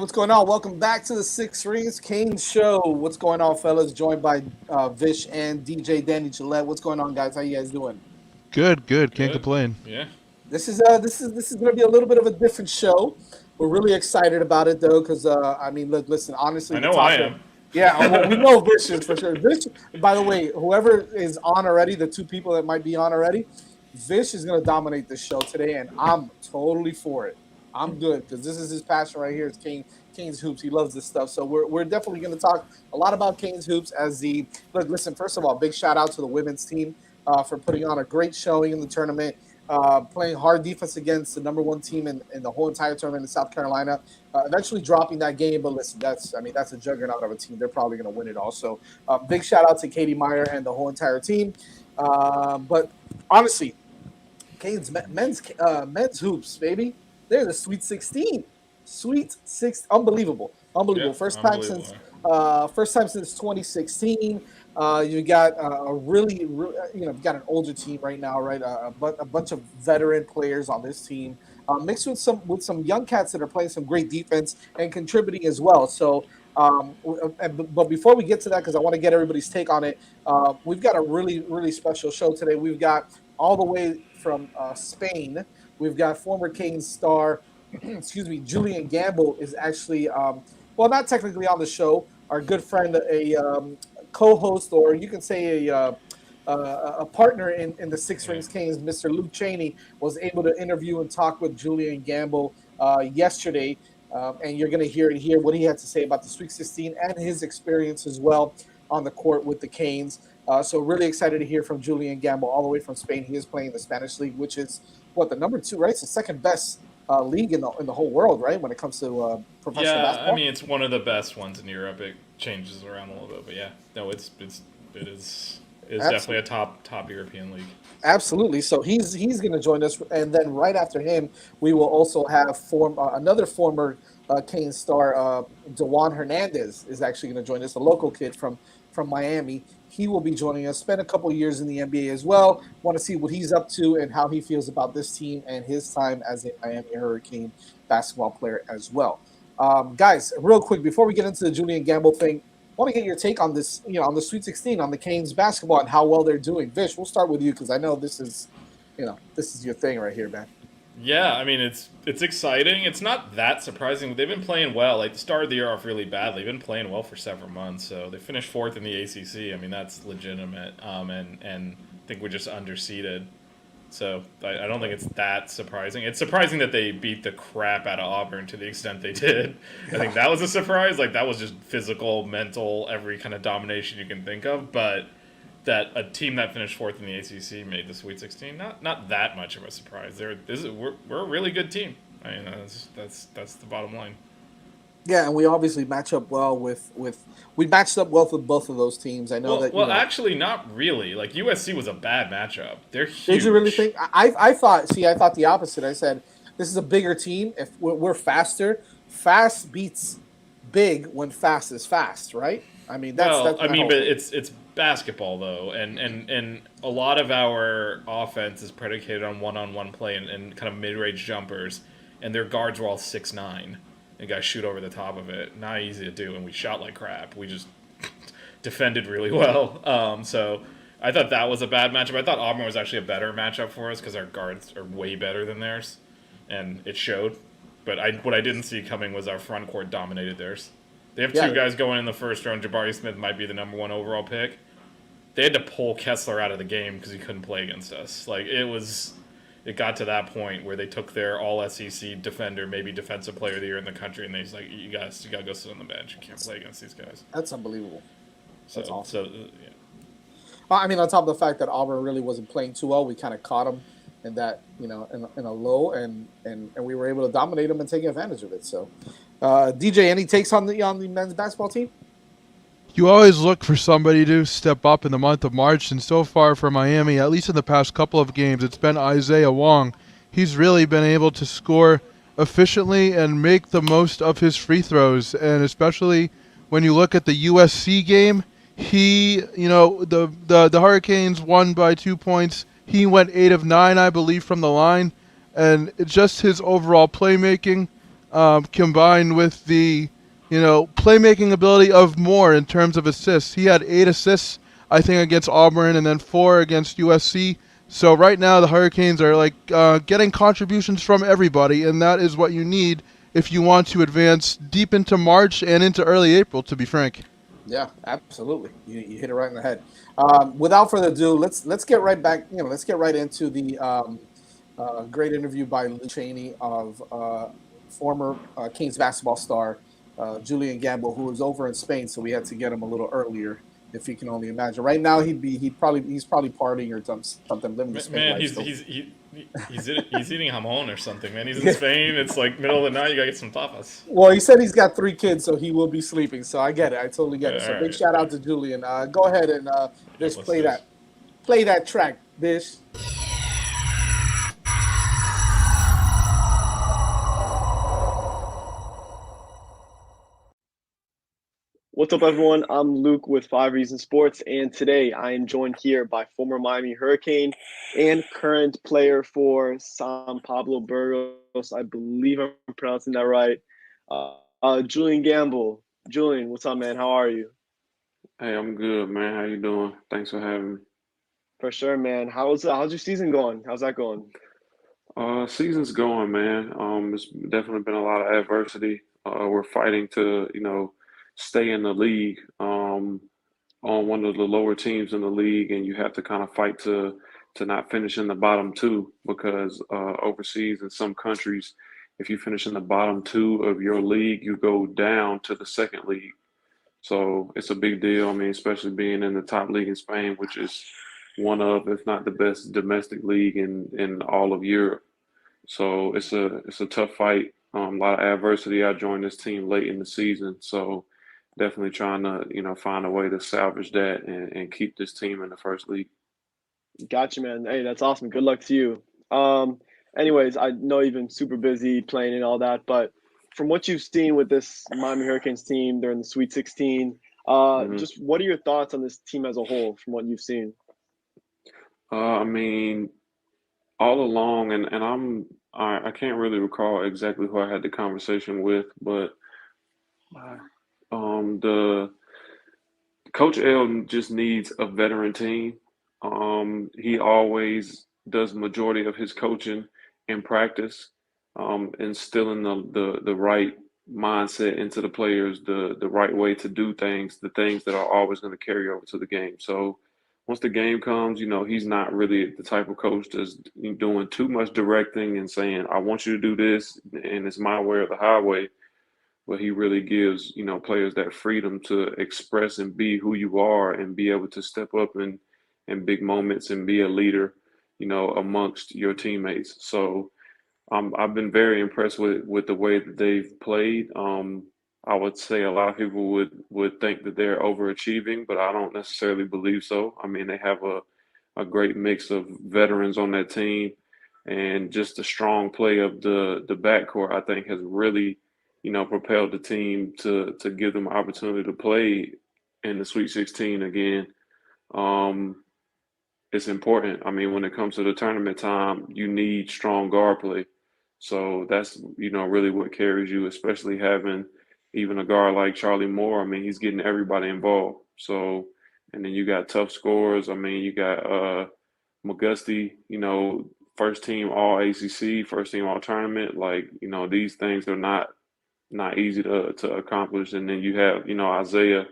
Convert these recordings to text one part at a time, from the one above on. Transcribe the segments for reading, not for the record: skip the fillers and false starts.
what's going on? Welcome back to the Six Rings Kane Show. What's going on, fellas? Joined by Vish and DJ Danny Gillette. What's going on, guys? How you guys doing? Good, good. Can't Good. complain. Yeah. This is going to be a little bit of a different show. We're really excited about it though, because look, listen. Honestly, I the know I topic. am. Yeah, well, we know Vish is for sure. Vish, by the way, whoever is on already, the two people that might be on already, Vish is going to dominate this show today, and I'm totally for it. I'm good because this is his passion right here. It's Kane's hoops. He loves this stuff. So we're definitely going to talk a lot about Kane's hoops as the look. Listen, first of all, big shout out to the women's team for putting on a great showing in the tournament. Playing hard defense against the number one team in the whole entire tournament in South Carolina. Eventually dropping that game, but listen, that's a juggernaut of a team. They're probably going to win it also. Big shout out to Katie Meyer and the whole entire team. But honestly, Kane's men's hoops, baby. They're the Sweet 16. Sweet Six, unbelievable. Yeah, First time since unbelievable. 2016. You got a you've got an older team right now, right? A bunch of veteran players on this team, mixed with some young cats that are playing some great defense and contributing as well. So, but before we get to that, because I want to get everybody's take on it, we've got a really special show today. We've got all the way from Spain. We've got former Kings star, excuse me, Julian Gamble is actually, well, not technically on the show. Our good friend, co-host, or you can say a partner in the Six Rings Kings, Mr. Luke Cheney, was able to interview and talk with Julian Gamble yesterday, and you're going to hear what he had to say about the Sweet 16 and his experience as well on the court with the Canes. So really excited to hear from Julian Gamble all the way from Spain. He is playing the Spanish league, which is what the number two, right? It's the second best league in the whole world, right? When it comes to professional Yeah, basketball. I mean it's one of the best ones in Europe. It changes around a little bit, but yeah, no, it is definitely a top European league. Absolutely. So he's going to join us, and then right after him, we will also have another former Kane star, Dewan Hernandez, is actually going to join us. A local kid from Miami. He will be joining us. Spent a couple of years in the NBA as well. Want to see what he's up to and how he feels about this team and his time as a Miami Hurricane basketball player as well. Guys, real quick before we get into the Julian Gamble thing, want to get your take on this, on the Sweet 16, on the Canes basketball and how well they're doing. Vish, we'll start with you because I know this is your thing right here, man. Yeah, I mean it's exciting. It's not that surprising. They've been playing well. Like the start of the year off really badly. They've been playing well for several months. So they finished fourth in the ACC. I mean that's legitimate. And I think we're just underseeded. So I don't think it's that surprising. It's surprising that they beat the crap out of Auburn to the extent they did. I think that was a surprise. Like that was just physical, mental, every kind of domination you can think of. But that a team that finished fourth in the ACC made the Sweet 16, not that much of a surprise. We're a really good team. I mean that's the bottom line. Yeah, and we obviously match up well with we matched up well with both of those teams. I know Well, that. actually, not really. Like USC was a bad matchup. They're huge. Did you really think? I thought. See, I thought the opposite. I said this is a bigger team. If we're faster, fast beats big when fast is fast, right? I mean, that's I mean, but it's basketball though, and a lot of our offense is predicated on one-on-one play and kind of mid-range jumpers, and their guards were all 6'9", and guys shoot over the top of it. Not easy to do, and we shot like crap. We just defended really well. So I thought that was a bad matchup. I thought Auburn was actually a better matchup for us because our guards are way better than theirs, and it showed. But what I didn't see coming was our front court dominated theirs. They have two guys going in the first round. Jabari Smith might be the number one overall pick. They had to pull Kessler out of the game because he couldn't play against us. Like it got to that point where they took their all SEC defender, maybe defensive player of the year in the country, and they was like, you gotta go sit on the bench. You can't play against these guys. That's unbelievable. That's awesome. Yeah. Well, I mean, on top of the fact that Auburn really wasn't playing too well, we kind of caught them in that, in a low, and we were able to dominate them and take advantage of it. So, DJ, any takes on the men's basketball team? You always look for somebody to step up in the month of March, and so far for Miami, at least in the past couple of games, it's been Isaiah Wong. He's really been able to score efficiently and make the most of his free throws, and especially when you look at the USC game, the Hurricanes won by 2 points. He went 8 of 9, I believe, from the line, and it's just his overall playmaking combined with the playmaking ability of Moore in terms of assists. He had 8 assists, I think, against Auburn, and then 4 against USC. So right now the Hurricanes are like getting contributions from everybody, and that is what you need if you want to advance deep into March and into early April, to be frank. Yeah, absolutely. You hit it right in the head. Without further ado, let's get right back. Let's get right into the great interview by Luke Cheney of former Kings basketball star Julian Gamble, who was over in Spain, so we had to get him a little earlier. If you can only imagine, right now he's probably partying or something, living the Spain Man, life still. he's eating jamon or something. Man, he's in Spain. It's like middle of the night. You gotta get some tapas. Well, he said he's got 3 kids, so he will be sleeping. So I get it. I totally get it. Yeah, So all big right. shout out to Julian. Go ahead and Yep, just let's do this. play that track, Bish. What's up, everyone? I'm Luke with 5 Reasons Sports, and today I am joined here by former Miami Hurricane and current player for San Pablo Burgos. I believe I'm pronouncing that right. Julian Gamble. Julian, what's up, man? How are you? Hey, I'm good, man. How you doing? Thanks for having me. For sure, man. How's your season going? How's that going? Season's going, man. It's definitely been a lot of adversity. We're fighting to, stay in the league, on one of the lower teams in the league, and you have to kind of fight to not finish in the bottom two because overseas in some countries, if you finish in the bottom two of your league, you go down to the second league. So it's a big deal. I mean, especially being in the top league in Spain, which is one of, if not the best domestic league in all of Europe. So it's a tough fight. A lot of adversity. I joined this team late in the season, so definitely trying to find a way to salvage that and keep this team in the first league. Gotcha, man. Hey, that's awesome. Good luck to you. Anyways, I know you've been super busy playing and all that, but from what you've seen with this Miami Hurricanes team, they're in the Sweet 16. hmm Just what are your thoughts on this team as a whole from what you've seen? I mean, all along, and I can't really recall exactly who I had the conversation with, but the Coach L just needs a veteran team. He always does majority of his coaching in practice, instilling the right mindset into the players, the right way to do things, the things that are always going to carry over to the game. So once the game comes, he's not really the type of coach that's doing too much directing and saying, "I want you to do this, and it's my way or the highway." But he really gives players that freedom to express and be who you are and be able to step up in big moments and be a leader amongst your teammates. So I've been very impressed with the way that they've played. I would say a lot of people would think that they're overachieving, but I don't necessarily believe so. I mean, they have a great mix of veterans on that team, and just the strong play of the backcourt, I think, has really propelled the team to give them an opportunity to play in the Sweet 16 again. Um, it's important. I mean, when it comes to the tournament time, you need strong guard play. So that's, really what carries you, especially having even a guard like Charlie Moore. I mean, he's getting everybody involved. So, and then you got tough scorers. I mean, you got McGusty, first team all ACC, first team all tournament. Like, these things are not easy to accomplish. And then you have, Isaiah,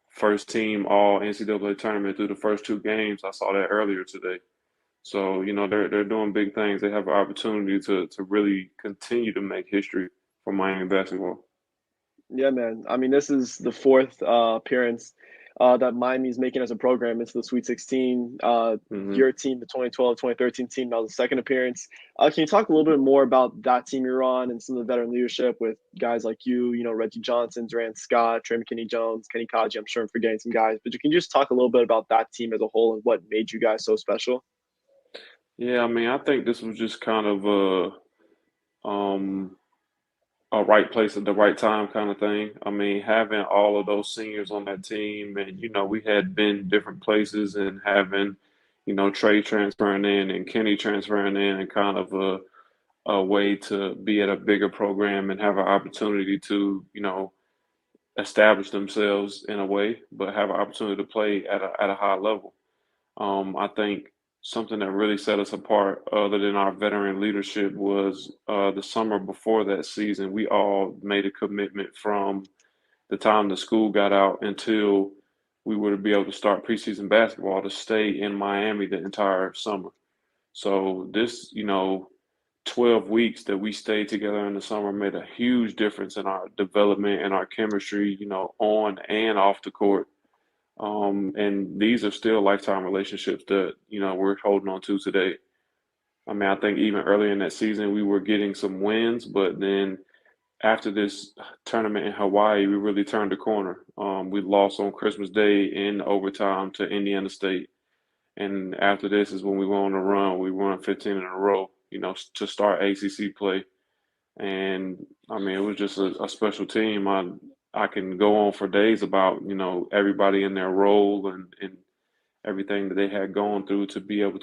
first team all NCAA tournament through the first 2 games. I saw that earlier today. So, they're doing big things. They have an opportunity to really continue to make history for Miami basketball. Yeah, man. I mean, this is the fourth appearance that Miami's making as a program into the Sweet 16. hmm Your team, the 2012, 2013 team, that was the second appearance. Can you talk a little bit more about that team you're on and some of the veteran leadership with guys like you, Reggie Johnson, Durant Scott, Trey McKinney-Jones, Kenny Kaji? I'm sure I'm forgetting some guys, but you can just talk a little bit about that team as a whole and what made you guys so special? Yeah, I mean, I think this was just kind of um, a right place at the right time kind of thing. I mean, having all of those seniors on that team, and we had been different places, and having Trey transferring in and Kenny transferring in, and kind of a way to be at a bigger program and have an opportunity to, establish themselves in a way, but have an opportunity to play at a high level. I think something that really set us apart, other than our veteran leadership, was the summer before that season. We all made a commitment from the time the school got out until we were to be able to start preseason basketball to stay in Miami the entire summer. So this, 12 weeks that we stayed together in the summer made a huge difference in our development and our chemistry, on and off the court. And these are still lifetime relationships that, we're holding on to today. I mean, I think even earlier in that season, we were getting some wins, but then after this tournament in Hawaii, we really turned the corner. We lost on Christmas Day in overtime to Indiana State. And after this is when we went on a run. We won 15 in a row, to start ACC play. And I mean, it was just a special team. I can go on for days about, everybody in their role and everything that they had gone through to be able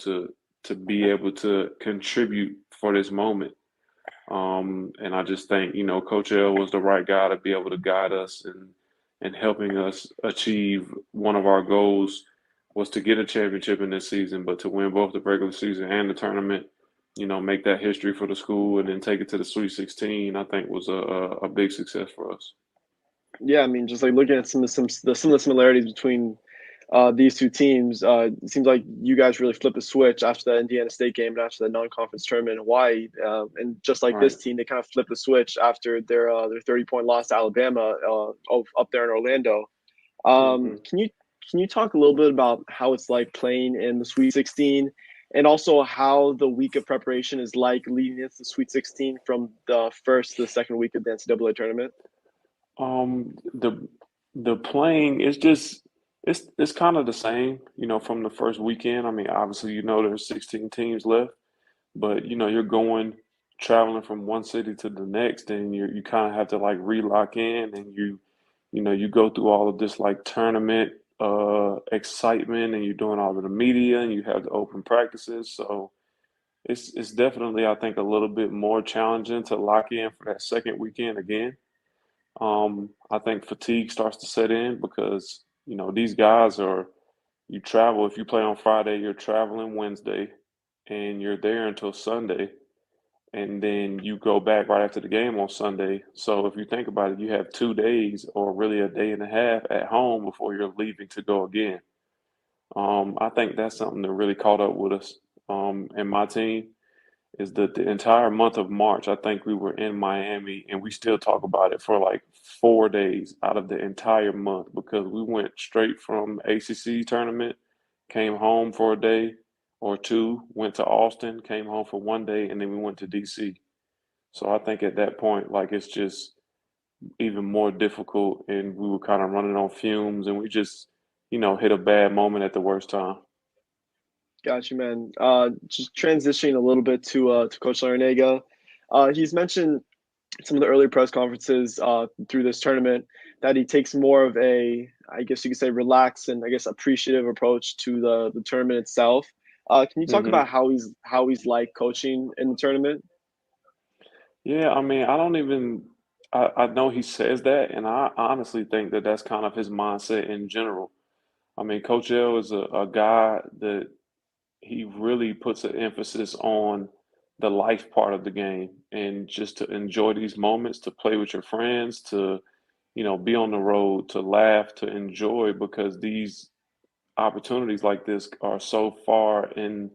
to contribute for this moment. And I just think, Coach L was the right guy to be able to guide us and helping us achieve one of our goals was to get a championship in this season, but to win both the regular season and the tournament, make that history for the school and then take it to the Sweet 16, I think was a big success for us. Yeah, I mean, just like looking at some of the similarities between these two teams, it seems like you guys really flipped the switch after the Indiana State game and after the non-conference tournament in Hawaii. And just like Right. this team, they kind of flipped the switch after their 30-point loss to Alabama up there in Orlando. hmm Can you talk a little bit about how it's like playing in the Sweet 16, and also how the week of preparation is like leading into the Sweet 16 from the first to the second week of the NCAA tournament? The playing is just it's kind of the same, from the first weekend. I mean, obviously, there's 16 teams left, but you're going traveling from one city to the next, and you kind of have to like relock in, and you go through all of this like tournament excitement, and you're doing all of the media, and you have the open practices. So it's definitely, I think, a little bit more challenging to lock in for that second weekend again. I think fatigue starts to set in because, these guys you travel. If you play on Friday, you're traveling Wednesday and you're there until Sunday. And then you go back right after the game on Sunday. So if you think about it, you have 2 days or really a day and a half at home before you're leaving to go again. I think that's something that really caught up with us. And my team is that the entire month of March, I think we were in Miami and we still talk about it for like 4 days out of the entire month because we went straight from ACC tournament, came home for a day or two, went to Austin, came home for one day, and then we went to DC. So I think at that point, like it's just even more difficult and we were kind of running on fumes and we just, hit a bad moment at the worst time. Got you, man. Just transitioning a little bit to Coach Larinaga. He's mentioned some of the early press conferences through this tournament that he takes more of a, I guess you could say, relaxed and I guess appreciative approach to the tournament itself. Can you talk hmm about how he's like coaching in the tournament? Yeah, I mean, I don't even, I know he says that, and I honestly think that that's kind of his mindset in general. I mean, Coach L is a guy that he really puts an emphasis on the life part of the game and just to enjoy these moments, to play with your friends, to, be on the road, to laugh, to enjoy, because these opportunities like this are so far in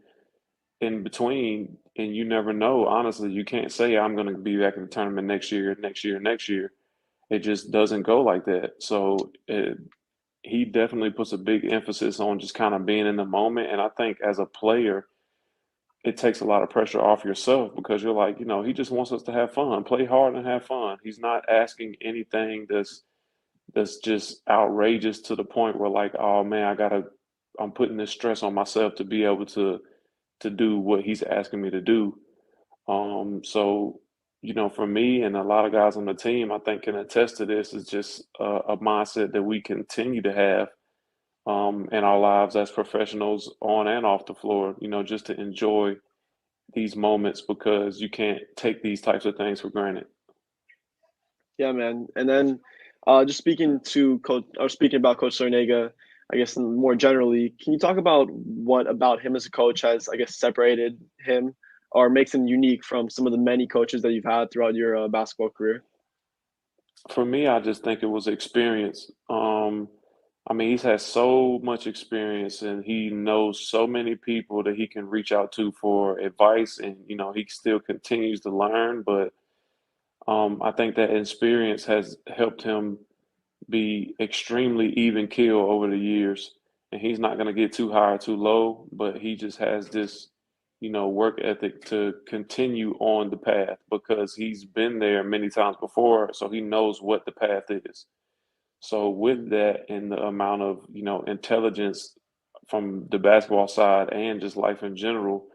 between, and you never know. Honestly, you can't say I'm going to be back in the tournament next year, next year, next year. It just doesn't go like that. So he definitely puts a big emphasis on just kind of being in the moment. And I think as a player, it takes a lot of pressure off yourself because you're like, he just wants us to have fun, play hard and have fun. He's not asking anything that's just outrageous to the point where like, oh man, I'm putting this stress on myself to be able to do what he's asking me to do. So, for me and a lot of guys on the team, I think can attest to this is just a mindset that we continue to have in our lives as professionals on and off the floor, just to enjoy these moments because you can't take these types of things for granted. Yeah, man. And then just speaking about Coach Sornega, I guess more generally, can you talk about what about him as a coach has, I guess, separated him or makes him unique from some of the many coaches that you've had throughout your basketball career? For me, I just think it was experience. I mean, he's had so much experience and he knows so many people that he can reach out to for advice, and he still continues to learn. But I think that experience has helped him be extremely even keel over the years. And he's not going to get too high or too low, but he just has this, work ethic to continue on the path because he's been there many times before. So he knows what the path is. So with that and the amount of, intelligence from the basketball side and just life in general,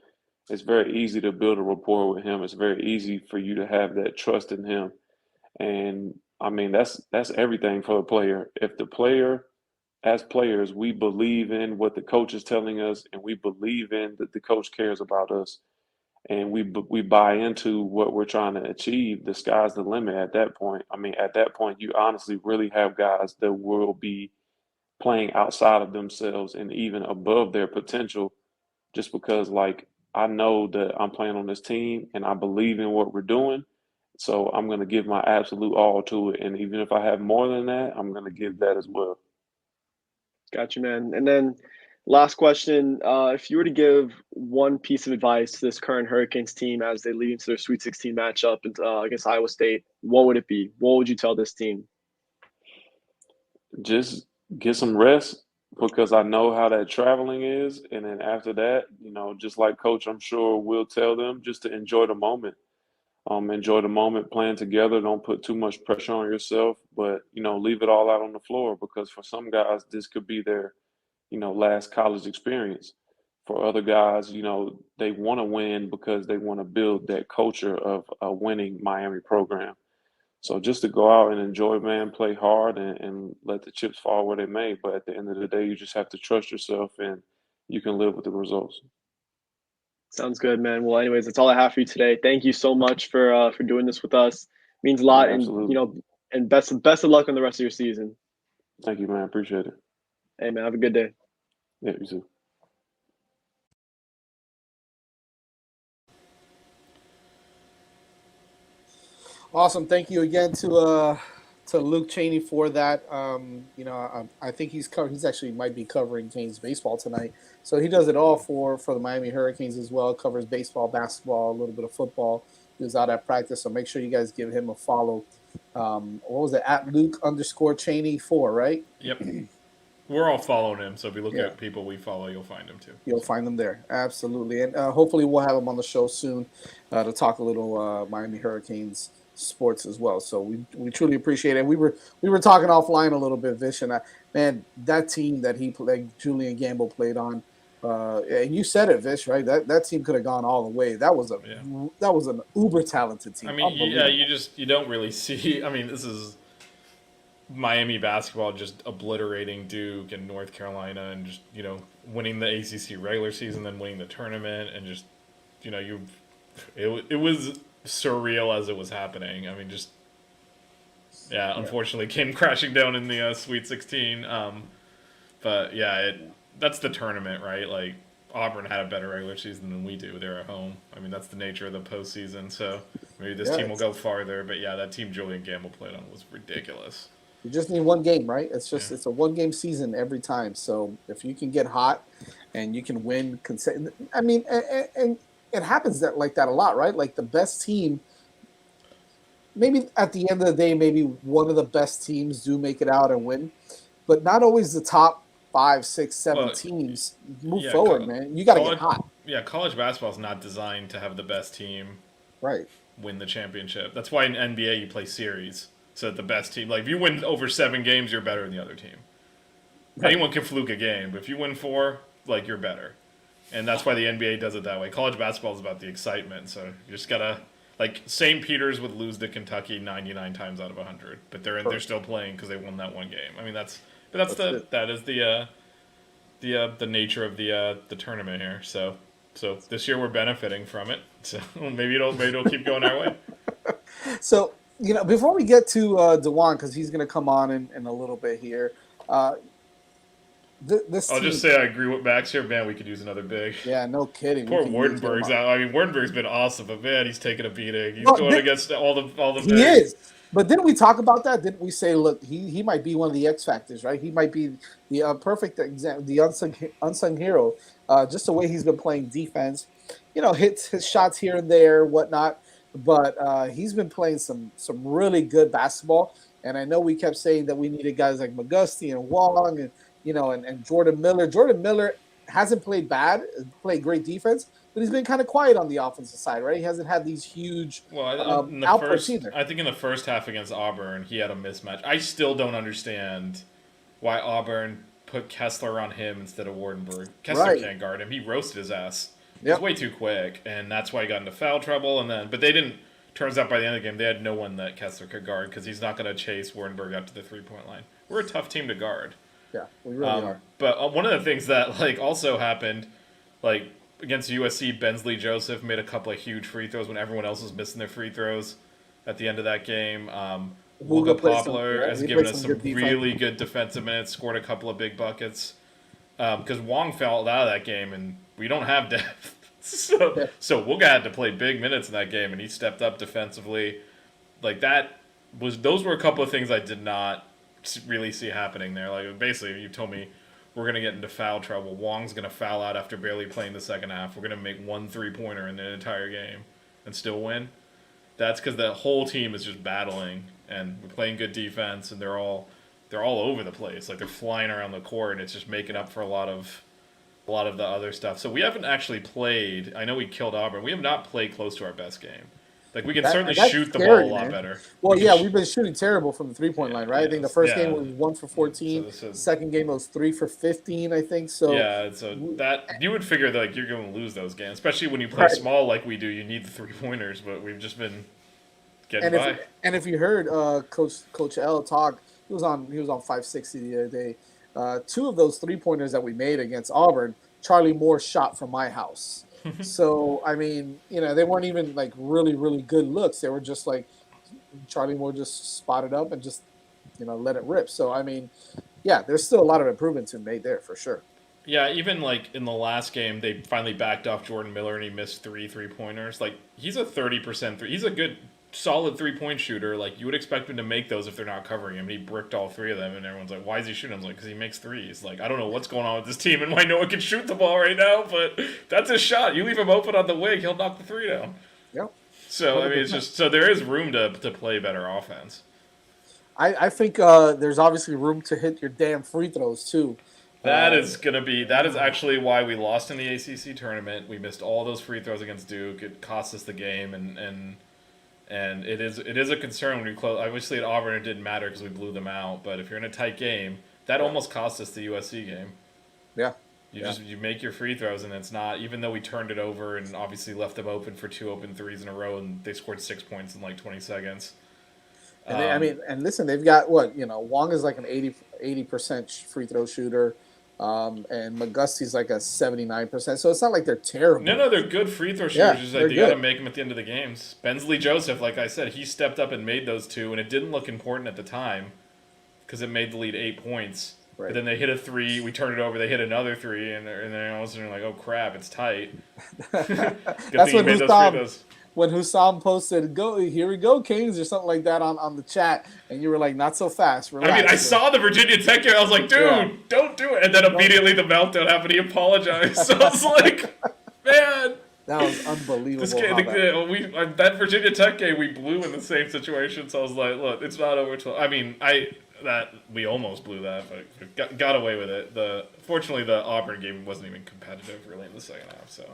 it's very easy to build a rapport with him. It's very easy for you to have that trust in him. And I mean, that's everything for the player. If the player, as players, we believe in what the coach is telling us, and we believe in that the coach cares about us, and we buy into what we're trying to achieve, the sky's the limit at that point. I mean, at that point, you honestly really have guys that will be playing outside of themselves and even above their potential, just because, like, I know that I'm playing on this team and I believe in what we're doing. So I'm going to give my absolute all to it. And even if I have more than that, I'm going to give that as well. Got you, man. And then last question, if you were to give one piece of advice to this current Hurricanes team as they lead into their Sweet 16 matchup against Iowa State, what would it be? What would you tell this team? Just get some rest because I know how that traveling is. And then after that, just like coach, I'm sure will tell them just to enjoy the moment. Enjoy the moment playing together. Don't put too much pressure on yourself, but leave it all out on the floor because for some guys, this could be their, last college experience. For other guys, they want to win because they want to build that culture of a winning Miami program. So just to go out and enjoy, man, play hard and let the chips fall where they may. But at the end of the day, you just have to trust yourself and you can live with the results. Sounds good, man. Well, anyways, that's all I have for you today. Thank you so much for doing this with us. Means a Yeah, lot, and absolutely. and best of luck on the rest of your season. Thank you, man. Appreciate it. Hey, man, have a good day. Yeah, you too. Awesome. Thank you again to Luke Cheney for that. I think he's actually might be covering Canes baseball tonight, so he does it all for the Miami Hurricanes as well. Covers baseball, basketball, a little bit of football. He was out at practice, so make sure you guys give him a follow. What was it at Luke_Cheney 4, right? Yep. We're all following him, so if you look Yeah. at people we follow, you'll find him too. You'll find them there, absolutely, and hopefully we'll have him on the show soon to talk a little Miami Hurricanes sports as well. So we truly appreciate it. We were talking offline a little bit, Vish, and man, that team that he played, Julian Gamble played on, and you said it, Vish, right? That team could have gone all the way. That was an uber talented team. I mean, yeah, you don't really see. I mean, this is Miami basketball just obliterating Duke and North Carolina, and just winning the ACC regular season, then winning the tournament, and just it was surreal as it was happening. I mean, just unfortunately came crashing down in the Sweet 16. But yeah, that's the tournament, right? Like Auburn had a better regular season than we do. They're at home. I mean, that's the nature of the postseason. So maybe this team will go farther. But yeah, that team Julian Gamble played on was ridiculous. You just need one game, right? It's a 1-game season every time. So if you can get hot and you can win, I mean, and it happens like that a lot, right? Like the best team, maybe at the end of the day, maybe one of the best teams do make it out and win, but not always the top 5, 6, 7 teams move forward, man. You got to get hot. Yeah, college basketball is not designed to have the best team win the championship. That's why in NBA you play series. So that the best team, like if you win over 7 games, you're better than the other team. Right. Anyone can fluke a game, but if you win 4, like you're better. And that's why the NBA does it that way. College basketball is about the excitement, so you just gotta like St. Peter's would lose to Kentucky 99 times out of 100, but they're still playing because they won that one game. I mean that is the nature of the tournament here. So So this year we're benefiting from it. So maybe it'll keep going our way. So, before we get to Dewan, because he's going to come on in a little bit here, uh, this I'll team, just say I agree with Max here. Man, we could use another big. yeah, no kidding. We Poor could use him. Wardenberg's out. I mean, Wardenberg's been awesome, but man, he's taking a beating. He's Well, going against all the he bigs. is. But didn't we talk about that? Didn't we say, look, he might be one of the X factors, right? He might be the perfect example, the unsung hero. Just the way he's been playing defense, hits his shots here and there, whatnot. But he's been playing some really good basketball. And I know we kept saying that we needed guys like McGusty and Wong and Jordan Miller. Jordan Miller hasn't played bad, played great defense, but he's been kind of quiet on the offensive side, right? He hasn't had these huge In the outputs either. I think in the first half against Auburn, he had a mismatch. I still don't understand why Auburn put Kessler on him instead of Wardenberg. Kessler can't guard him. He roasted his ass. He's way too quick, and that's why he got into foul trouble. But they didn't. Turns out by the end of the game, they had no one that Kessler could guard because he's not going to chase Wardenberg up to the 3-point line. We're a tough team to guard. Yeah, we really are. But one of the things that also happened, against USC, Bensley Joseph made a couple of huge free throws when everyone else was missing their free throws at the end of that game. Wooga Poplar has given us some really good defensive minutes, scored a couple of big buckets. Because Wong fell out of that game, and we don't have depth. So Wooga had to play big minutes in that game, and he stepped up defensively. Those were a couple of things I did not really see happening there. Basically, you told me we're going to get into foul trouble. Wong's going to foul out after barely playing the second half. We're going to make 1 3-pointer in the entire game and still win. That's because the whole team is just battling, and we're playing good defense, and they're all over the place. They're flying around the court, and it's just making up for a lot of the other stuff. So we haven't actually played. I know we killed Auburn. We have not played close to our best game. We can certainly shoot the ball a lot better. Well, we've been shooting terrible from the 3-point line, right? I think the first game was 1 for 14. Second game was 3 for 15, I think. So that you would figure that you're going to lose those games, especially when you play small like we do. You need the 3-pointers, but we've just been getting by. And if you heard Coach L talk, he was on 560 the other day. 2 of those 3-pointers that we made against Auburn, Charlie Moore shot from my house. So, I mean, they weren't even really, really good looks. They were just Charlie Moore just spotted up and just, let it rip. So, I mean, there's still a lot of improvement to be made there for sure. Yeah, even in the last game, they finally backed off Jordan Miller and he missed 3 3-pointers. He's a 30% he's a good, solid 3-point shooter. You would expect him to make those if they're not covering him. And he bricked all 3 of them, and everyone's like, "Why is he shooting?" I was because he makes threes. I don't know what's going on with this team and why no one can shoot the ball right now, but that's his shot. You leave him open on the wing, he'll knock the 3 down. Yep. So I mean, it's just there is room to play better offense. I think there's obviously room to hit your damn free throws too. That is actually why we lost in the ACC tournament. We missed all those free throws against Duke. It cost us the game, and it is a concern when we close. Obviously, at Auburn, it didn't matter because we blew them out. But if you're in a tight game, that almost cost us the USC game. Yeah. You make your free throws, and it's not. Even though we turned it over and obviously left them open for 2 open threes in a row, and they scored 6 points in 20 seconds. And and listen, they've got Wong is an 80% free throw shooter. And McGusty's a 79%, so it's not like they're terrible. No, they're good free throw shooters. They got to make them at the end of the games. Bensley Joseph, like I said, he stepped up and made those 2, and it didn't look important at the time because it made the lead 8 points. Right. But then they hit a 3, we turned it over, they hit another 3, and then all of a sudden you're like, oh crap, it's tight. That's when Hussam posted, "Go, here we go, Kings," or something like that on the chat, and you were like, "Not so fast." Relax. I mean, I saw the Virginia Tech game. I was like, "Dude, don't do it!" And then immediately the meltdown happened. He apologized. So I was like, "Man, that was unbelievable." This game, that Virginia Tech game, we blew in the same situation. So I was like, "Look, it's not over till." I mean, we almost blew that, but got away with it. Fortunately, the Auburn game wasn't even competitive really in the second half. So.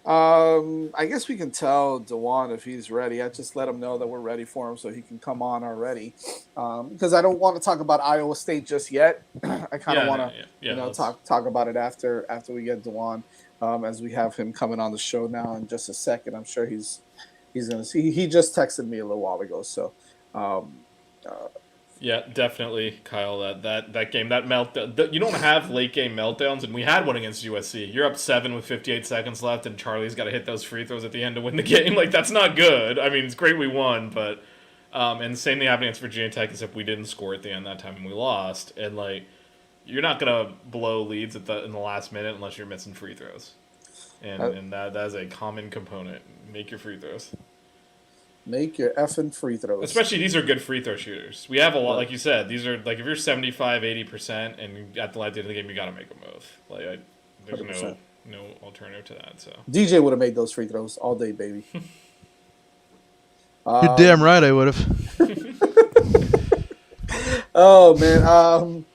I guess we can tell Dewan if he's ready. I just let him know that we're ready for him so he can come on already. Because I don't want to talk about Iowa State just yet. I kind of want to talk about it after we get Dewan, as we have him coming on the show now in just a second. I'm sure he's going to see. He just texted me a little while ago, so Yeah, definitely, Kyle. That game, that meltdown. You don't have late game meltdowns, and we had one against USC. You're up 7 with 58 seconds left, and Charlie's got to hit those free throws at the end to win the game. Like, that's not good. I mean, it's great we won, but and the same thing happened against Virginia Tech, except we didn't score at the end that time and we lost. And like, you're not gonna blow leads in the last minute unless you're missing free throws, and that is a common component. Make your free throws. Make your effing free throws. Especially these are good free throw shooters. We have a lot, like you said. These are like if you're 75, 80%, and at the end of the game you got to make a move. Like there's 100%. no alternative to that. So DJ would have made those free throws all day, baby. You're damn right I would have. Oh man,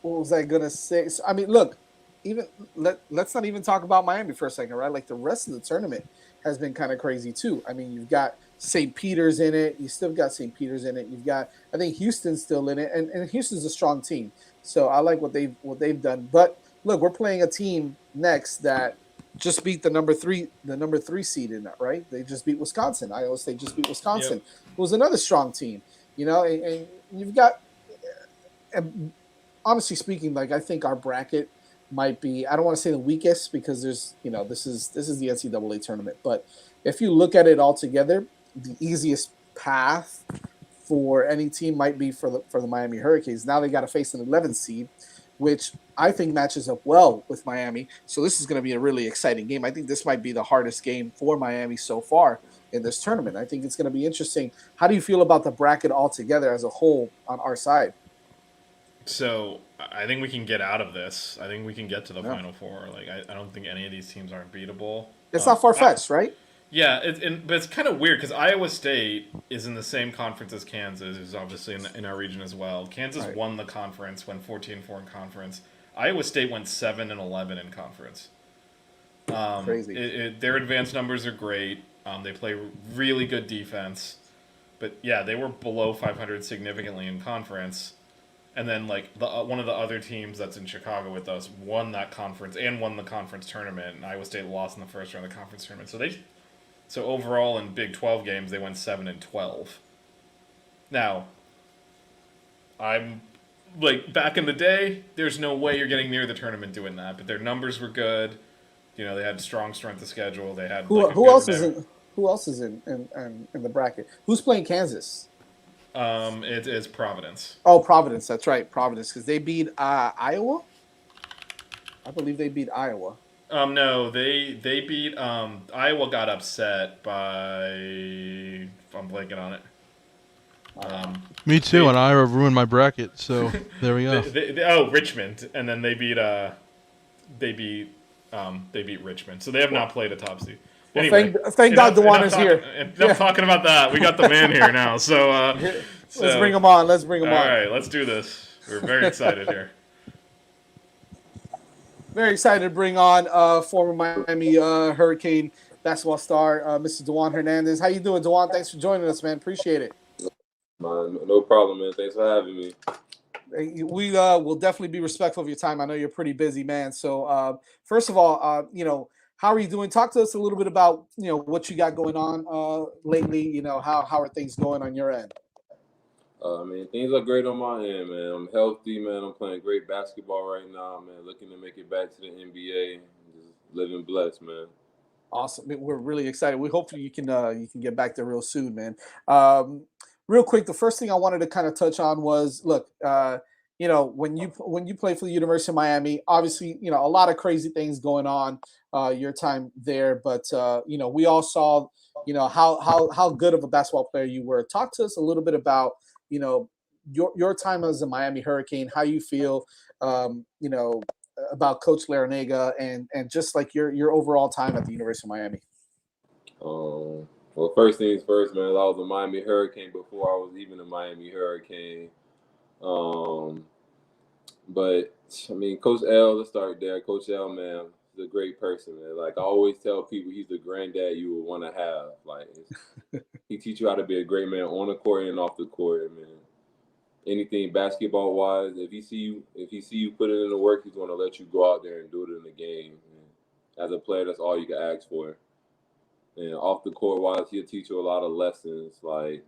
what was I gonna say? So, I mean, look, even let's not even talk about Miami for a second, right? Like the rest of the tournament has been kind of crazy too. I mean, you've got St. Peter's in it. You still got St. Peter's in it. You've got, I think Houston's still in it, and Houston's a strong team. So I like what they've done. But look, we're playing a team next that just beat the number three seed in that, right? They just beat Wisconsin. Iowa State just beat Wisconsin. Yep. It was another strong team, and you've got. And honestly speaking, like I think our bracket might be, I don't want to say the weakest because there's, this is the NCAA tournament, but if you look at it all together, the easiest path for any team might be for the Miami Hurricanes. Now they got to face an 11th seed, which I think matches up well with Miami. So this is going to be a really exciting game. I think this might be the hardest game for Miami so far in this tournament. I think it's going to be interesting. How do you feel about the bracket altogether as a whole on our side? So I think we can get out of this. I think we can get to the Final Four. Like I don't think any of these teams aren't beatable. It's not far fetched, right? Yeah, but it's kind of weird because Iowa State is in the same conference as Kansas, who's obviously in our region as well. Kansas won the conference, went 14-4 in conference. Iowa State went 7-11 in conference. Crazy. Their advanced numbers are great. They play really good defense, but yeah, they were below 500 significantly in conference. And then, like, one of the other teams that's in Chicago with us won that conference and won the conference tournament, and Iowa State lost in the first round of the conference tournament. So overall in Big 12 games, they went 7-12. Now, I'm like back in the day, there's no way you're getting near the tournament doing that. But their numbers were good. They had strong strength of schedule. They had who else is in the bracket? Who's playing Kansas? It is Providence. Oh, Providence. That's right, Providence, because they beat Iowa. I believe they beat Iowa. No, they beat Iowa. Got upset by. I'm blanking on it. Me too, and Iowa ruined my bracket. So there we go. Richmond, and then they beat Richmond. So they have not played a top seed. Anyway, thank God Dewan is here. Enough talking about that. We got the man here now. So let's bring him on. All right, let's do this. We're very excited here. Very excited to bring on former Miami Hurricane basketball star, Mr. Dewan Hernandez. How you doing, Dewan? Thanks for joining us, man. Appreciate it. No problem, man. Thanks for having me. We will definitely be respectful of your time. I know you're pretty busy, man. So first of all, how are you doing? Talk to us a little bit about, what you got going on lately. How are things going on your end? Things are great on my end, man. I'm healthy, man. I'm playing great basketball right now, man. Looking to make it back to the NBA. Just living blessed, man. Awesome. We're really excited. We hope you can get back there real soon, man. Real quick, the first thing I wanted to kind of touch on was, look, when you play for the University of Miami, obviously, a lot of crazy things going on your time there, but we all saw, how good of a basketball player you were. Talk to us a little bit about, your time as a Miami Hurricane, how you feel, about Coach Larinaga and just like your overall time at the University of Miami. Well, first things first, man. I was a Miami Hurricane before I was even a Miami Hurricane. But Coach L, let's start there. Coach L, man, is a great person, man. Like I always tell people, he's the granddad you would want to have. Like he teach you how to be a great man on the court and off the court, man. Anything basketball wise, if he see you put it in the work, he's going to let you go out there and do it in the game. And as a player, that's all you can ask for. And off the court wise, he'll teach you a lot of lessons, like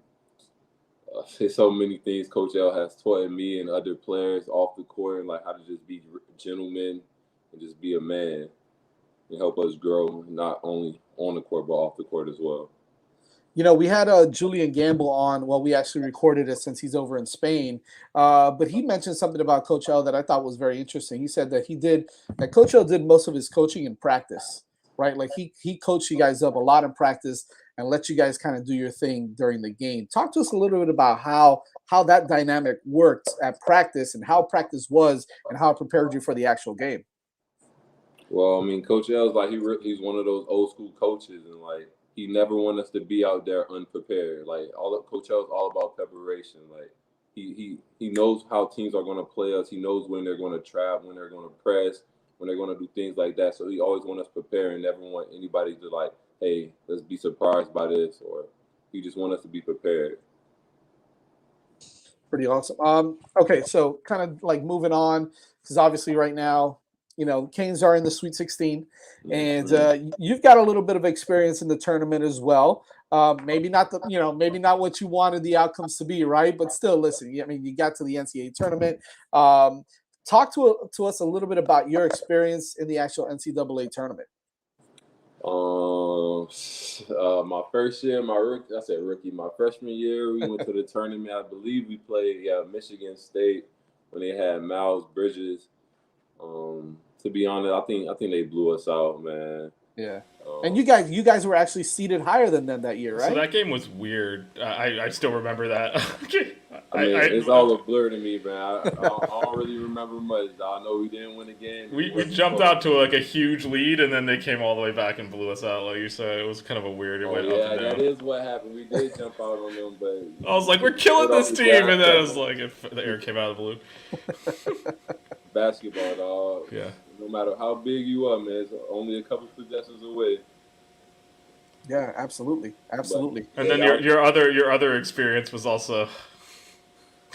there's so many things Coach L has taught me and other players off the court, and like how to just be gentlemen and just be a man and help us grow, not only on the court but off the court as well. We had Julian Gamble on. Well, we actually recorded it since he's over in Spain. But he mentioned something about Coach L that I thought was very interesting. He said that Coach L did most of his coaching in practice, right? Like he coached you guys up a lot in practice and let you guys kind of do your thing during the game. Talk to us a little bit about how that dynamic worked at practice and how practice was and how it prepared you for the actual game. Well, I mean, Coach L's like he's one of those old school coaches, and like he never want us to be out there unprepared. Like Coach L's all about preparation. Like he knows how teams are going to play us. He knows when they're going to trap, when they're going to press, when they're going to do things like that. So he always want us prepared and never want anybody to like, hey, let's be surprised by this, or he just want us to be prepared. Pretty awesome. Okay, so kind of like moving on, because obviously right now, Canes are in the Sweet 16, and you've got a little bit of experience in the tournament as well. Maybe not maybe not what you wanted the outcomes to be, right? But still, listen. I mean, you got to the NCAA tournament. Talk to us a little bit about your experience in the actual NCAA tournament. My first year, my freshman year, we went to the tournament. I believe we played Michigan State when they had Miles Bridges. To be honest, I think they blew us out, man. Yeah. And you guys were actually seated higher than them that year, right? So that game was weird. I still remember that. It's all a blur to me, man. I don't really remember much. I know we didn't win the game. We jumped out to like a huge lead, and then they came all the way back and blew us out, like you said. It was kind of a weird. It went up and down. That is what happened. We did jump out on them, but I was like, we're killing this team, and then it was like the air came out of the balloon. Basketball, dog. Yeah. No matter how big you are, man, it's only a couple possessions away. Yeah, absolutely. And then your other experience was also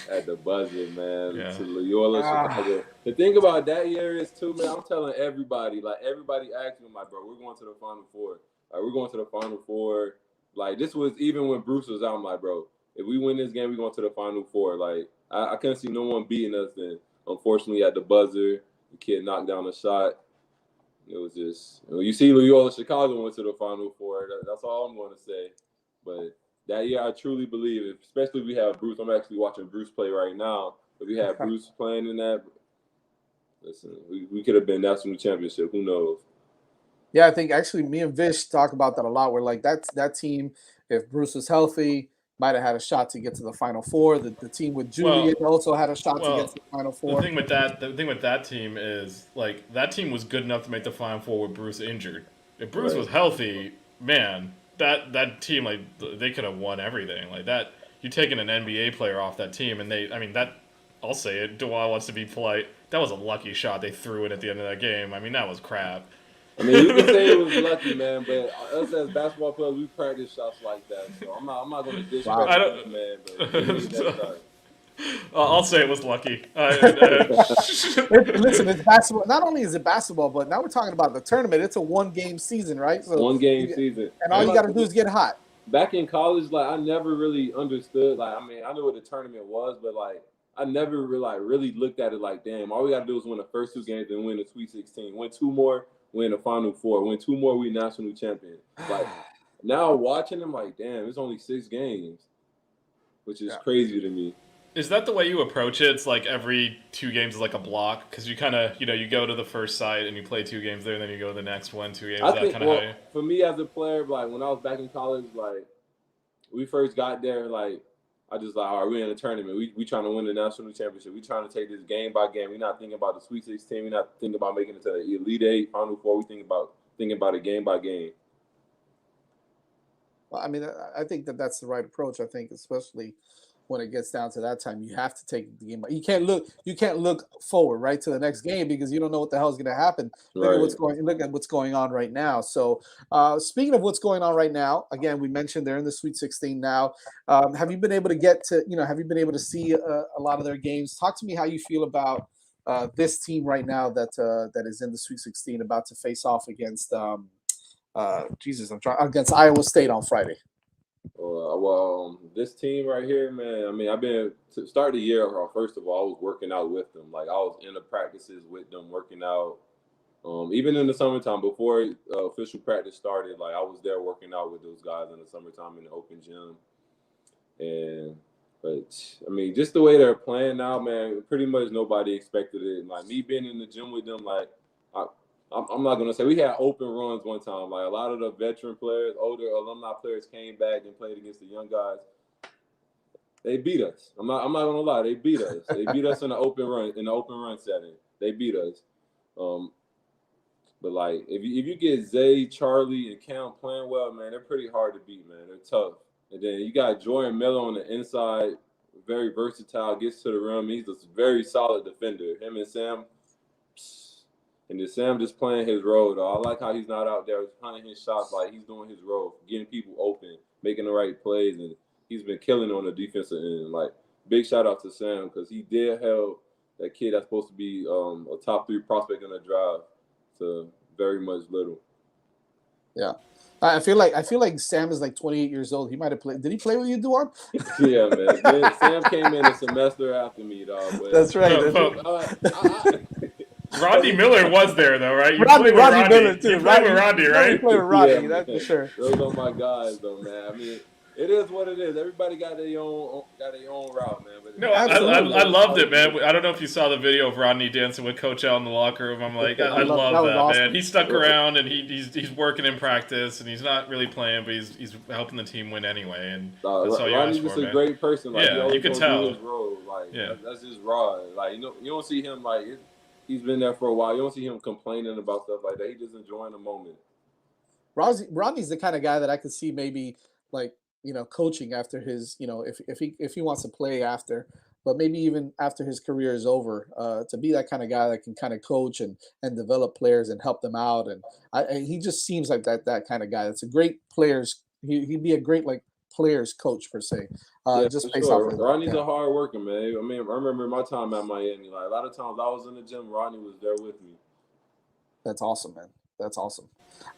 at the buzzer, man. Yeah. To Loyola, Chicago. The thing about that year is too, man. I'm telling everybody, like everybody asked me, like, bro, we're going to the Final Four. Like, we're going to the Final Four. Like, this was even when Bruce was out. I'm like, bro, if we win this game, we're going to the Final Four. Like, I couldn't see no one beating us then. Unfortunately, at the buzzer, the kid knocked down a shot. It was just, you see Loyola Chicago went to the Final Four. That's all I'm going to say. But that year, I truly believe, especially if we have Bruce. I'm actually watching Bruce play right now. If we had Bruce playing in that, listen, we could have been national championship. Who knows? Yeah, I think actually me and Vish talk about that a lot. We're like, that team, if Bruce was healthy, might have had a shot to get to the Final Four. The team with Julian also had a shot to get to the Final Four. The thing with that team is like that team was good enough to make the Final Four with Bruce injured. If Bruce was healthy, man, that team, like, they could have won everything. Like that, you're taking an NBA player off that team, and I'll say it. Dewan wants to be polite. That was a lucky shot they threw in at the end of that game. I mean, that was crap. I mean, you can say it was lucky, man, but us as basketball players, we practice shots like that. So I'm not going to disrespect this man, but I'll say it was lucky. Listen, it's basketball. Not only is it basketball, but now we're talking about the tournament. It's a one-game season, right? So one-game season. And all you got to do is get hot. Back in college, like, I never really understood. Like, I mean, I knew what the tournament was, but, like, I never really looked at it like, damn, all we got to do is win the first two games and win the Sweet 16. Win two more. Win the Final Four, win two more, we national champion. Like, now watching them, like, damn, it's only 6 games, which is crazy to me. Is that the way you approach it? It's like every 2 games is like a block? Because you kind of, you go to the first site and you play 2 games there, and then you go to the next one, 2 games. For me as a player, like, when I was back in college, like, we first got there, like, I just like, all right, we're in a tournament. We trying to win the national championship. We trying to take this game by game. We're not thinking about the Sweet 16. We're not thinking about making it to the Elite Eight, Final Four. We thinking about it game by game. Well, I mean, I think that's the right approach. I think, especially when it gets down to that time, you have to take the game. You can't look forward right to the next game because you don't know what the hell is going to happen. Look at what's going on right now. So, speaking of what's going on right now, again, we mentioned they're in the Sweet 16 now. Have you been able to have you been able to see a lot of their games? Talk to me how you feel about this team right now that is in the Sweet 16 about to face off against against Iowa State on Friday. This team right here, man. I mean, I've been to start the year. First of all, I was working out with them. Like I was in the practices with them, working out. Even in the summertime, before official practice started, like I was there working out with those guys in the summertime in the open gym. But I mean, just the way they're playing now, man. Pretty much nobody expected it. And, like me being in the gym with them, like I'm not gonna say we had open runs one time. Like a lot of the veteran players, older alumni players came back and played against the young guys. They beat us. I'm not gonna lie. They beat us. They beat us in the open run setting. They beat us. But like if you get Zay, Charlie, and Cam playing well, man, they're pretty hard to beat, man. They're tough. And then you got Jordan Miller on the inside, very versatile, gets to the rim. He's a very solid defender. Him and Sam. And then Sam just playing his role, though. I like how he's not out there hunting his shots. Like, he's doing his role, getting people open, making the right plays, and he's been killing on the defensive end. Like, big shout-out to Sam because he did help that kid that's supposed to be a top 3 prospect in the draft to very much little. Yeah. I feel like Sam is like 28 years old. He might have played. Did he play with you, Dewan? Yeah, man. Sam came in a semester after me, dog. But That's right. Rodney Miller was there, though, right? You Rodney played with Miller, too. You played with Rodney, right? You played with Rodney, Yeah, that's man. for sure. Those are my guys, though, man. I mean, it is what it is. Everybody got their own route, man. But No, I loved it, man. I don't know if you saw the video of Rodney dancing with Coach L in the locker room. I'm like, I love that, awesome. man. He stuck around and he's working in practice and he's not really playing, but he's helping the team win anyway. And that's all you Rodney's ask just for, a man. great person. Like, Yeah, he you can always tell. do his role. Like, Yeah. that's just raw. Like, you don't see him like he's been there for a while. You don't see him complaining about stuff like that. He's just enjoying the moment. Rodney's the kind of guy that I could see maybe like, coaching after his, if he wants to play after, but maybe even after his career is over, to be that kind of guy that can kind of coach and develop players and help them out. And he just seems like that kind of guy. That's a great players. He'd be a great like players coach per se. Yeah, Just for based sure. off of Rodney's a hard worker, man. I mean, I remember my time at Miami. Like a lot of times I was in the gym, Rodney was there with me. That's awesome, man. That's awesome.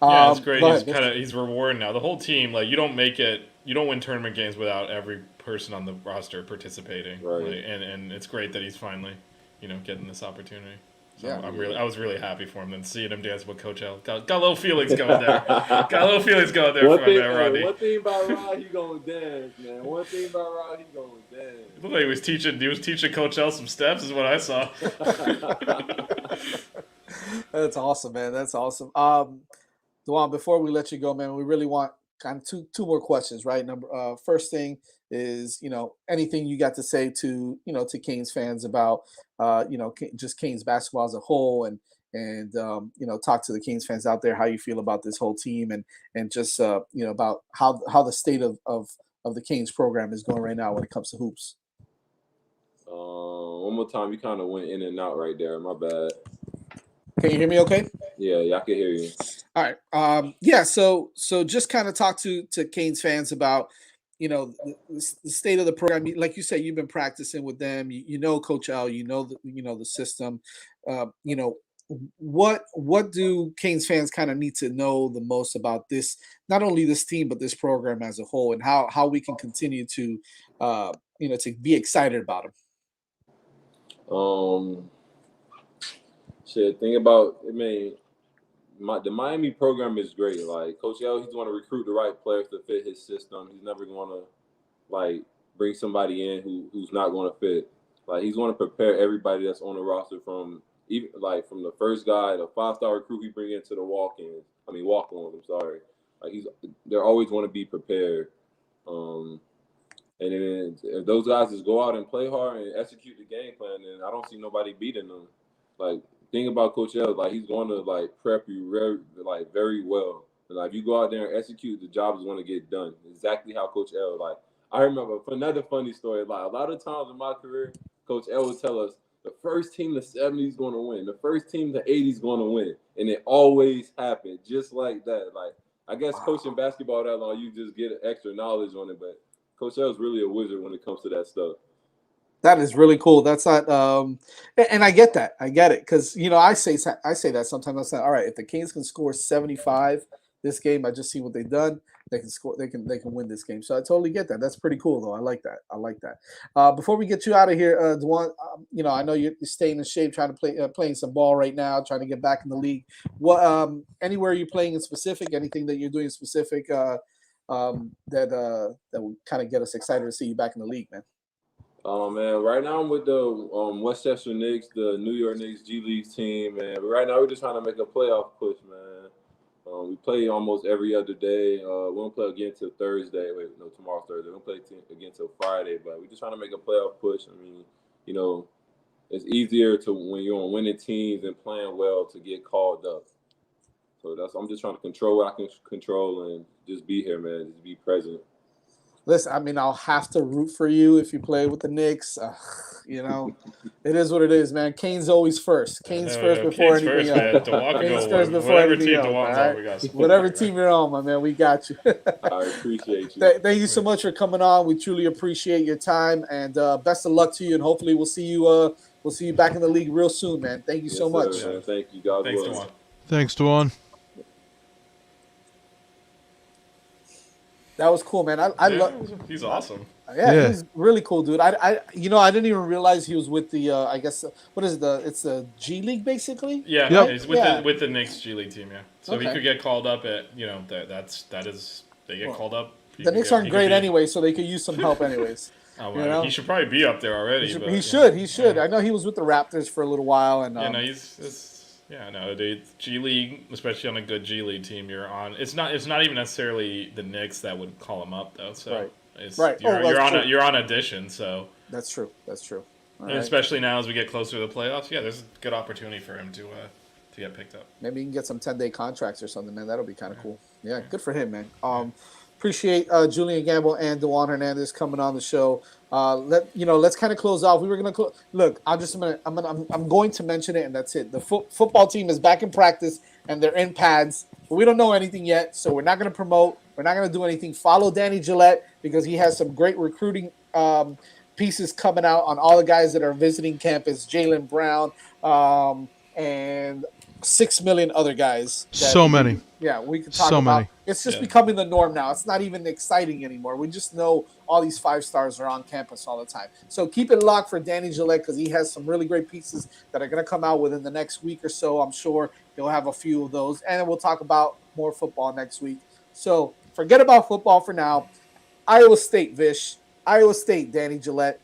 Yeah, it's great. go He's ahead. he's rewarding now. The whole team, like you don't win tournament games without every person on the roster participating. Right. Like, and it's great that he's finally, getting this opportunity. So Yeah. I was really happy for him. Then seeing him dance with Coach L, got a little feelings going there. Got a little feelings going there for my man Rodney. One thing about Rod, he gonna dance, man. One thing about Rod, he gonna dance. It looked like he was teaching Coach L some steps, is what I saw. That's awesome, man. That's awesome. Dewan, before we let you go, man, we really want kind of two more questions, right? First thing is, anything you got to say to, to Canes fans about, just Canes basketball as a whole, and talk to the Canes fans out there how you feel about this whole team and just about how the state of the Canes program is going right now when it comes to hoops. One more time, you kind of went in and out right there. My bad. Can you hear me okay? Yeah, I can hear you. All right. So just kind of talk to Canes fans about, the state of the program. Like you said, you've been practicing with them. You know Coach L. The system. What do Canes fans kind of need to know the most about this? Not only this team, but this program as a whole, and how we can continue to, to be excited about them. Think about, the Miami program is great. Like Coach L, he's going to recruit the right players to fit his system. He's never going to bring somebody in who's not going to fit. Like he's going to prepare everybody that's on the roster from the first guy, the 5-star recruit he bring into the walk-ons. I'm sorry. Like they're always going to be prepared. And then if those guys just go out and play hard and execute the game plan, then I don't see nobody beating them. Like thing about Coach L, like he's going to prep you very well. And if you go out there and execute, the job is going to get done. Exactly how Coach L. I remember another funny story. A lot of times in my career, Coach L would tell us the first team the 70s going to win, the first team the 80s going to win, and it always happened just like that. I guess coaching basketball that long, you just get extra knowledge on it. But Coach L is really a wizard when it comes to that stuff. That is really cool. That's not, and I get that. I get it because I say that sometimes. I say, all right, if the Canes can score 75 this game, I just see what they've done. they can score. They can win this game. So I totally get that. That's pretty cool, though. I like that. I like that. Before we get you out of here, Dewan, I know you're staying in shape, trying to playing some ball right now, trying to get back in the league. What anywhere you're playing in specific? Anything that you're doing specific that will kind of get us excited to see you back in the league, man? Oh man, right now I'm with the Westchester Knicks, the New York Knicks G League team, man. But right now we're just trying to make a playoff push, man. We play almost every other day. We don't play again till Thursday. Wait, no, tomorrow's Thursday. We don't play again till Friday. But we're just trying to make a playoff push. I mean, it's easier to when you're on winning teams and playing well to get called up. So I'm just trying to control what I can control and just be here, man. Just be present. Listen, I mean, I'll have to root for you if you play with the Knicks. It is what it is, man. Kane's always first. Kane's first before anything else. Kane's first before anything else. All right? Whatever team you're on, my man, we got you. I appreciate you. Thank you so much for coming on. We truly appreciate your time, and best of luck to you. And hopefully, we'll see you back in the league real soon, man. Thank you so much. Man. Thank you, God bless. Thanks, Dewan. That was cool, man. I love. He's awesome. Yeah, he's really cool, dude. I didn't even realize he was with the. I guess what is it's the G League basically. Yeah, yep. He's with the Knicks G League team. Yeah, so he could get called up at they get called up. The Knicks aren't great anyway, so they could use some help anyways. He should probably be up there already. He should. I know he was with the Raptors for a little while, and the G League, especially on a good G League team, you're on. It's not even necessarily the Knicks that would call him up though. So right. You're on audition. So that's true. And especially now as we get closer to the playoffs, there's a good opportunity for him to get picked up. Maybe he can get some 10-day contracts or something, man. That'll be kind of cool. Yeah, good for him, man. Appreciate Julian Gamble and Dewan Hernandez coming on the show. Let's kind of close off. We were gonna look. I'm going to mention it, and that's it. The football team is back in practice, and they're in pads. But we don't know anything yet, so we're not gonna promote. We're not gonna do anything. Follow Danny Gillette because he has some great recruiting pieces coming out on all the guys that are visiting campus. Jaylen Brown and 6 million other guys. So many. Yeah, we can talk so about. Many. It's just becoming the norm now. It's not even exciting anymore. We just know all these 5-stars are on campus all the time. So keep it locked for Danny Gillette because he has some really great pieces that are going to come out within the next week or so. I'm sure he'll have a few of those. And we'll talk about more football next week. So forget about football for now. Iowa State, Vish. Iowa State, Danny Gillette.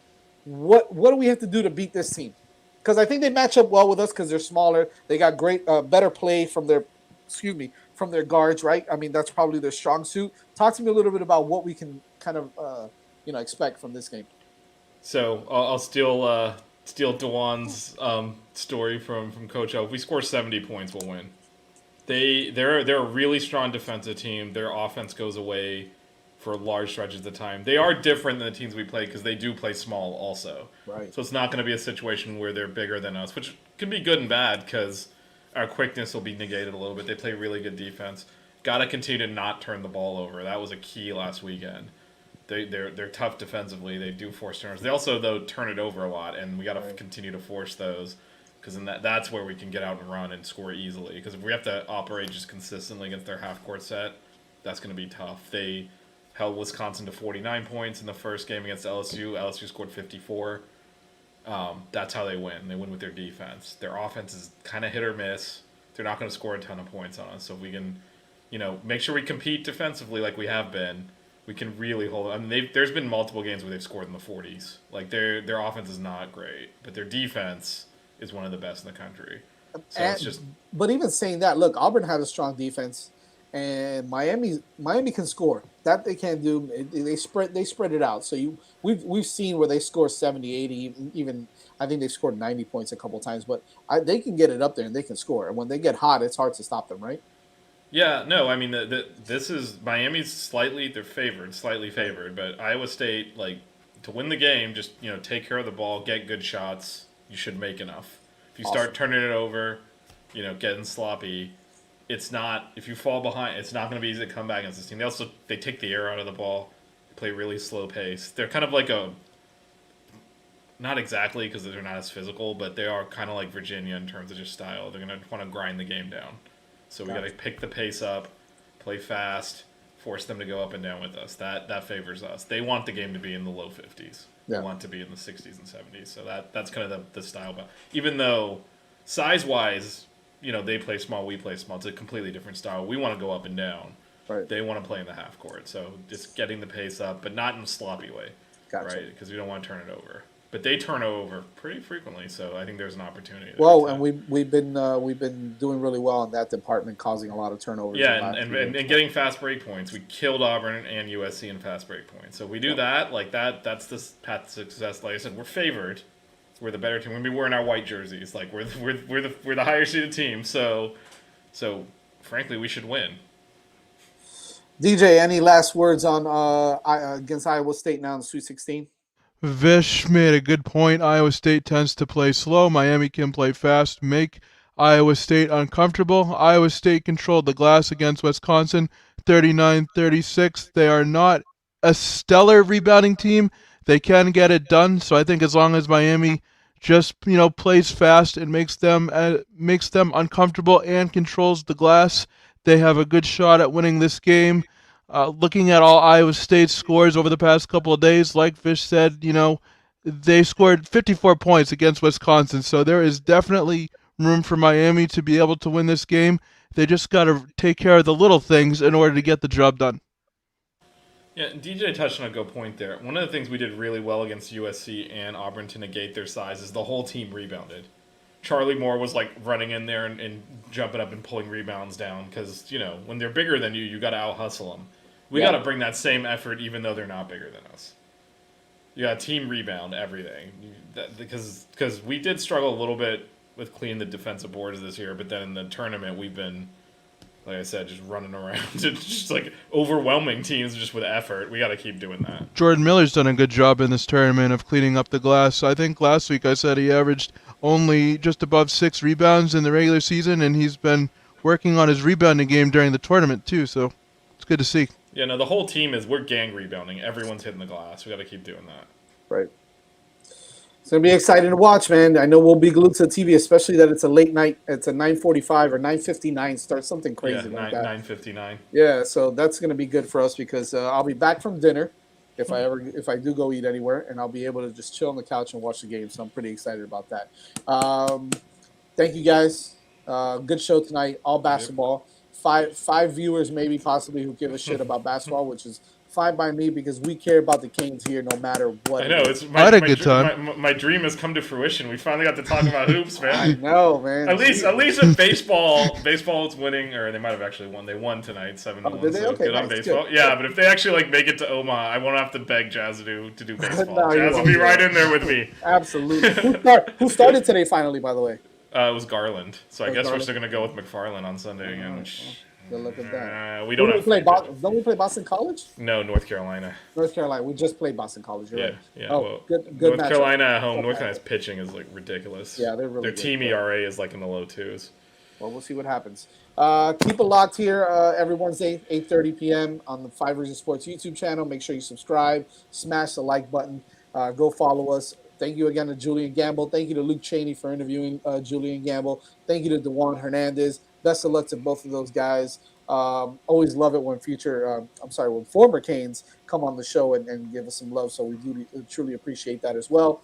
What do we have to do to beat this team? Because I think they match up well with us because they're smaller. They got great, better play from their guards, right? I mean, that's probably their strong suit. Talk to me a little bit about what we can kind of, expect from this game. So I'll steal Dewan's story from Coach O. If we score 70 points, we'll win. They're a really strong defensive team. Their offense goes away for large stretches of the time. They are different than the teams we play because they do play small also. Right. So it's not going to be a situation where they're bigger than us, which can be good and bad because our quickness will be negated a little bit. They play really good defense. Got to continue to not turn the ball over. That was a key last weekend. They're tough defensively. They do force turnovers. They also, though, turn it over a lot, and we got to continue to force those because that's where we can get out and run and score easily. Because if we have to operate just consistently against their half-court set, that's going to be tough. They held Wisconsin to 49 points in the first game against LSU. LSU scored 54. That's how they win. They win with their defense. Their offense is kind of hit or miss. They're not going to score a ton of points on us. So if we can, make sure we compete defensively like we have been, we can really hold. I mean, there's been multiple games where they've scored in the 40s. Like their offense is not great, but their defense is one of the best in the country. So it's just. But even saying that, look, Auburn had a strong defense, and Miami can score. That they can do. They spread it out. So we've seen where they score 70, 80, even I think they scored 90 points a couple times. But they can get it up there and they can score. And when they get hot, it's hard to stop them, right? Yeah, no, I mean this is Miami's slightly favored, but Iowa State to win the game, just take care of the ball, get good shots. You should make enough. If you start turning it over, getting sloppy. It's not. If you fall behind, it's not going to be easy to come back against this team. They take the air out of the ball, play really slow pace. They're kind of like not exactly because they're not as physical, but they are kind of like Virginia in terms of just style. They're going to want to grind the game down. So we got to pick the pace up, play fast, force them to go up and down with us. That favors us. They want the game to be in the low 50s. They want to be in the 60s and 70s. So that's kind of the style. But even though size-wise, they play small, we play small. It's a completely different style. We want to go up and down. Right. They want to play in the half court. So just getting the pace up, but not in a sloppy way. Gotcha. Right? Because we don't want to turn it over. But they turn over pretty frequently, so I think there's an opportunity. Well, and we've been doing really well in that department, causing a lot of turnovers. Yeah, and getting fast break points. We killed Auburn and USC in fast break points. So if we do that, like that's the path to success. Like I said, we're favored. We're the better team. We're wearing our white jerseys. Like we're the higher seeded team. So frankly, we should win. DJ, any last words on against Iowa State now in the Sweet 16? Vish made a good point. Iowa State tends to play slow. Miami can play fast, make Iowa State uncomfortable. Iowa State controlled the glass against Wisconsin 39-36. They are not a stellar rebounding team. They can get it done. So I think as long as Miami just plays fast and makes them uncomfortable and controls the glass, they have a good shot at winning this game. Looking at all Iowa State's scores over the past couple of days, like Fish said, they scored 54 points against Wisconsin. So there is definitely room for Miami to be able to win this game. They just got to take care of the little things in order to get the job done. Yeah, DJ touched on a good point there. One of the things we did really well against USC and Auburn to negate their size is the whole team rebounded. Charlie Moore was like running in there and jumping up and pulling rebounds down because, when they're bigger than you, you got to out-hustle them. We got to bring that same effort even though they're not bigger than us. You got team rebound, everything. Because we did struggle a little bit with cleaning the defensive boards this year, but then in the tournament we've been, like I said, just running around and just like overwhelming teams just with effort. We got to keep doing that. Jordan Miller's done a good job in this tournament of cleaning up the glass. I think last week I said he averaged only just above 6 rebounds in the regular season, and he's been working on his rebounding game during the tournament too, so it's good to see. Yeah, no, the whole team we're gang rebounding. Everyone's hitting the glass. We got to keep doing that. Right. It's going to be exciting to watch, man. I know we'll be glued to the TV, especially that it's a late night. It's a 9:45 or 9:59 start, something crazy like that. 9:59. Yeah, so that's going to be good for us because I'll be back from dinner if I do go eat anywhere, and I'll be able to just chill on the couch and watch the game. So I'm pretty excited about that. Thank you guys. Good show tonight. All basketball. Five viewers maybe possibly who give a shit about basketball, which is fine by me because we care about the Canes here no matter what. I know. I had a good time. My dream has come to fruition. We finally got to talk about hoops, man. I know, man. At least in baseball is winning, or they might have actually won. They won tonight, 7-1. Did they? So Okay, good on baseball. Good. Yeah, but if they actually make it to Omaha, I won't have to beg Jazz to do baseball. No, Jazz will be right in there with me. Absolutely. Who started today? Finally, by the way. It was Garland. So I guess Garland. we're still gonna go with McFarland on Sunday again. Which, good look at that. We don't have Don't we play Boston College? No, North Carolina. North Carolina. We just played Boston College. You're right. Yeah. Oh, Well, good North matchup. Carolina at home. North Carolina's pitching is like ridiculous. Yeah, they're really Their good. team ERA is like in the low 2s. Well, we'll see what happens. Keep it locked here every Wednesday, 8:30 p.m. on the 5 Reasons Sports YouTube channel. Make sure you subscribe, smash the like button, go follow us. Thank you again to Julian Gamble. Thank you to Luke Cheney for interviewing Julian Gamble. Thank you to Dewan Hernandez. Best of luck to both of those guys. Always love it when when former Canes come on the show and give us some love. So we do truly appreciate that as well.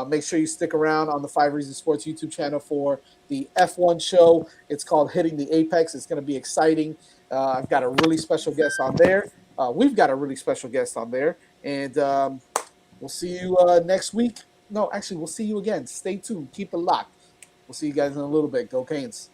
Make sure you stick around on the 5 Reasons Sports YouTube channel for the F1 show. It's called Hitting the Apex. It's going to be exciting. I've got a really special guest on there. We've got a really special guest on there. And we'll see you next week. No, actually, we'll see you again. Stay tuned. Keep it locked. We'll see you guys in a little bit. Go Canes.